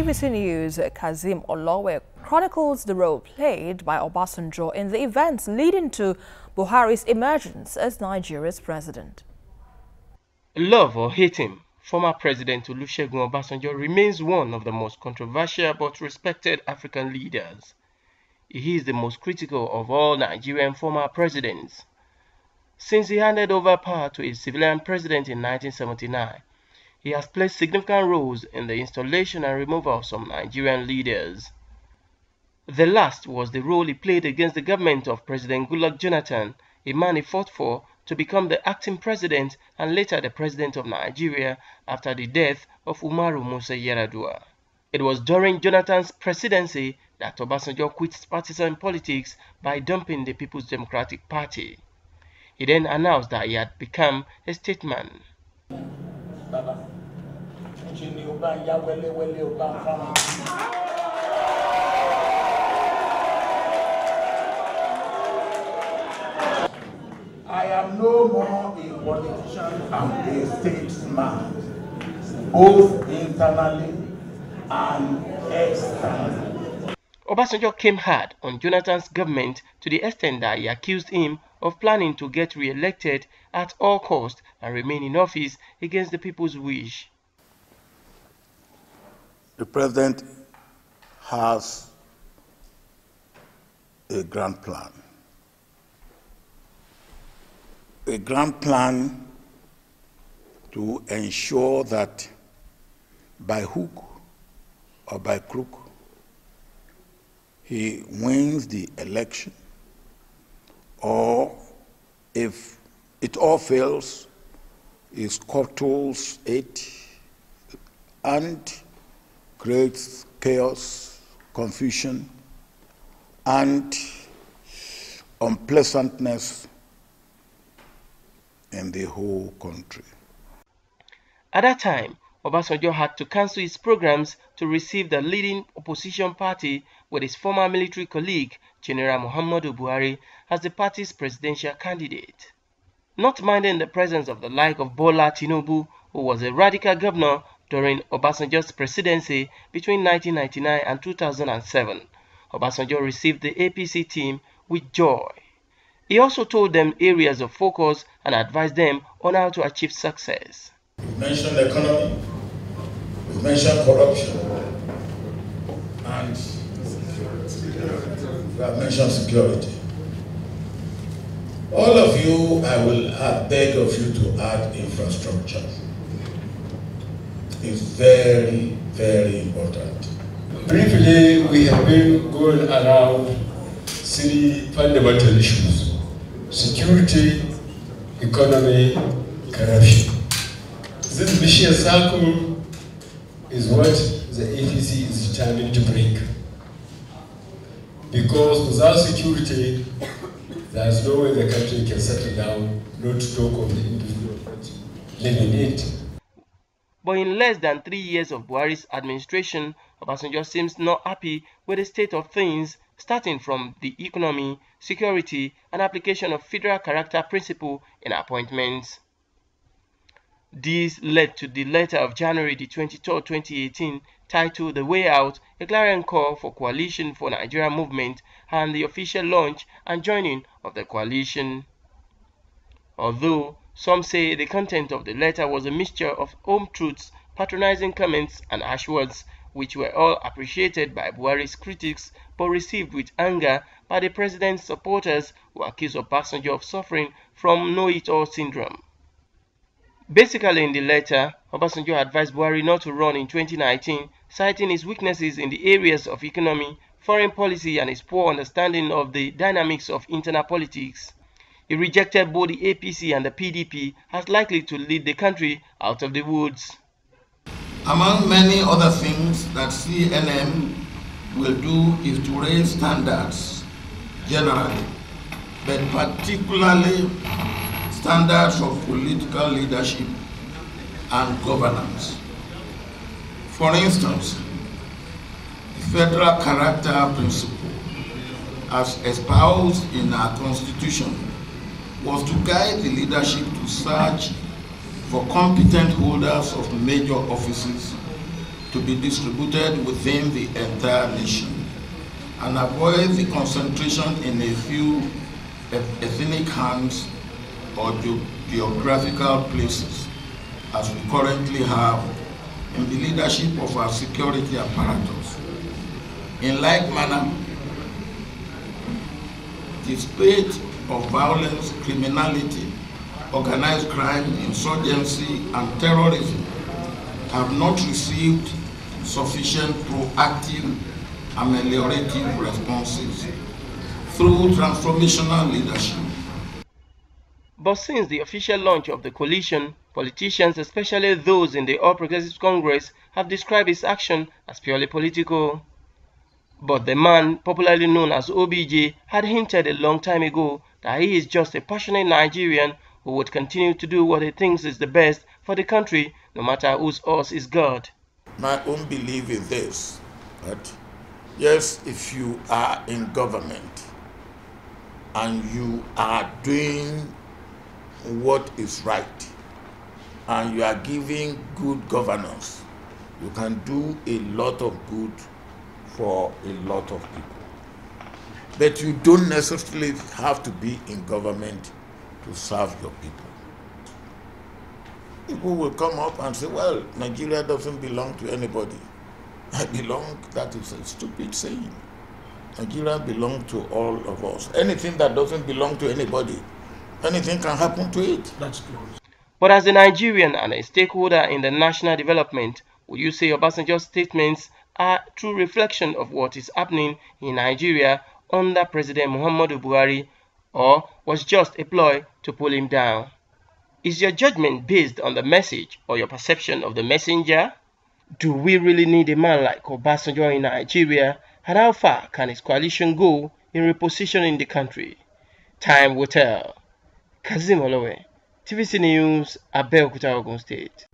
BBC News' Kazim Olowe chronicles the role played by Obasanjo in the events leading to Buhari's emergence as Nigeria's president. Love or hate him, former President Olusegun Obasanjo remains one of the most controversial but respected African leaders. He is the most critical of all Nigerian former presidents. Since he handed over power to a civilian president in 1979, he has played significant roles in the installation and removal of some Nigerian leaders. The last was the role he played against the government of President Goodluck Jonathan, a man he fought for to become the acting president and later the president of Nigeria after the death of Umaru Musa Yar'Adua. It was during Jonathan's presidency that Obasanjo quit partisan politics by dumping the People's Democratic Party. He then announced that he had become a statesman. I am no more a politician, I'm a statesman, both internally and externally. Obasanjo came hard on Jonathan's government to the extent that he accused him of planning to get re-elected at all costs and remain in office against the people's wish. The president has a grand plan. A grand plan to ensure that by hook or by crook, he wins the election, or if it all fails, he scuttles it and creates chaos, confusion, and unpleasantness in the whole country. At that time, Obasanjo had to cancel his programs to receive the leading opposition party with his former military colleague, General Muhammadu Buhari, as the party's presidential candidate. Not minding the presence of the like of Bola Tinubu, who was a radical governor during Obasanjo's presidency between 1999 and 2007, Obasanjo received the APC team with joy. He also told them areas of focus and advised them on how to achieve success. We mentioned economy, we mentioned corruption, and we have mentioned security. All of you, I will beg of you to add infrastructure. It's very, very important. Briefly, we have been going around 3 fundamental issues: security, economy, corruption. This vicious circle is what the APC is determined to break. Because without security, there is no way the country can settle down, not to talk of the individual living in it. But in less than 3 years of Buhari's administration, Obasanjo seems not happy with the state of things, starting from the economy, security, and application of federal character principle in appointments. This led to the letter of January 23, 2018, titled The Way Out, a clarion call for Coalition for Nigeria movement, and the official launch and joining of the coalition. Although some say the content of the letter was a mixture of home truths, patronizing comments, and harsh words, which were all appreciated by Buhari's critics but received with anger by the president's supporters who accused Obasanjo of suffering from know-it-all syndrome. Basically, in the letter, Obasanjo advised Buhari not to run in 2019, citing his weaknesses in the areas of economy, foreign policy, and his poor understanding of the dynamics of internal politics. He rejected both the APC and the PDP as likely to lead the country out of the woods. Among many other things that CNM will do is to raise standards generally, but particularly standards of political leadership and governance. For instance, the federal character principle, as espoused in our constitution, was to guide the leadership to search for competent holders of major offices to be distributed within the entire nation and avoid the concentration in a few ethnic hands or geographical places, as we currently have in the leadership of our security apparatus. In like manner, the spate of violence, criminality, organized crime, insurgency, and terrorism have not received sufficient proactive ameliorative responses through transformational leadership. But since the official launch of the coalition, politicians, especially those in the All Progressives Congress, have described his action as purely political. But the man, popularly known as OBJ, had hinted a long time ago that he is just a passionate Nigerian who would continue to do what he thinks is the best for the country, no matter whose horse is God. My own belief is this, that yes, if you are in government and you are doing what is right and you are giving good governance, you can do a lot of good for a lot of people. But you don't necessarily have to be in government to serve your people. People will come up and say, well, Nigeria doesn't belong to anybody. That is a stupid saying. Nigeria belongs to all of us. Anything that doesn't belong to anybody, anything can happen to it. That's true. But as a Nigerian and a stakeholder in the national development, would you say Obasanjo's statements are a true reflection of what is happening in Nigeria under President Muhammadu Buhari, or was just a ploy to pull him down? Is your judgment based on the message or your perception of the messenger? Do we really need a man like Obasanjo in Nigeria, and how far can his coalition go in repositioning the country? Time will tell. Kazeem Olowe, TVC News, Abeokuta, Ogun State.